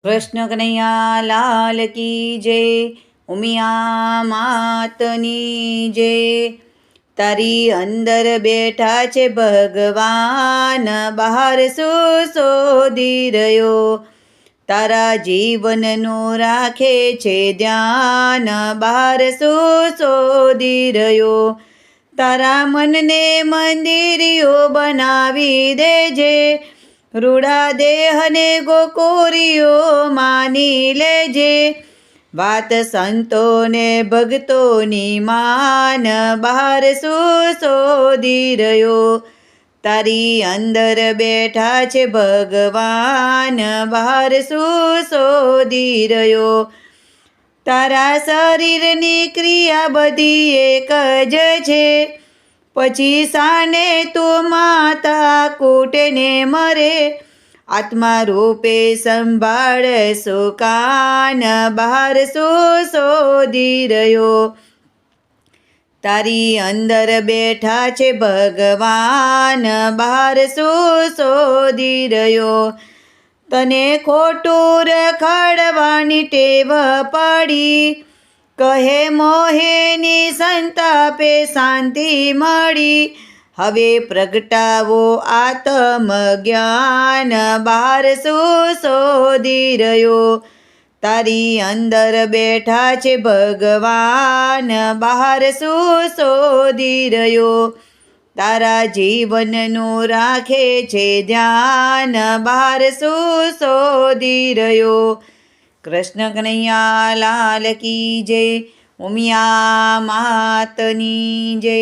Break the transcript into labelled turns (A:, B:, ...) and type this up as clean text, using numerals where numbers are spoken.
A: કૃષ્ણ કનૈયા લાલ કી જય, ઉમિયા માતની જય। તારી અંદર બેઠા છે ભગવાન, બહાર શું શોધી રહ્યો? તારા જીવનનું રાખે છે ધ્યાન, બહાર શું શોધી રહ્યો? તારા મનને મંદિરિયો બનાવી દેજે, રૂડા દેહને ગોકોરીઓ માની લેજે। વાત સંતોને ભક્તોની માન, બહાર શું શોધી રહ્યો? તારી અંદર બેઠા છે ભગવાન, બહાર શું શોધી રહ્યો? તારા શરીરની ક્રિયા બધી એક જ છે, પછી સાને તું માતા કૂટને મરે। આત્મા રૂપે સંભાળ સુકાન, બહાર શું શોધી રહ્યો? તારી અંદર બેઠા છે ભગવાન, બહાર શું શોધી રહ્યો? તને ખોટું રખડવાની ટેવ પડી, કહે મોહેની સંતાપે શાંતિ મળી। હવે પ્રગટાવો આત્મ જ્ઞાન, બહાર શું શોધી રહ્યો? તારી અંદર બેઠા છે ભગવાન, બહાર શું શોધી રહ્યો? તારા જીવનનું રાખે છે ધ્યાન, બહાર શું શોધી રહ્યો? કૃષ્ણ કનૈયા લાલ કી જય, ઉમિયા માતની જય।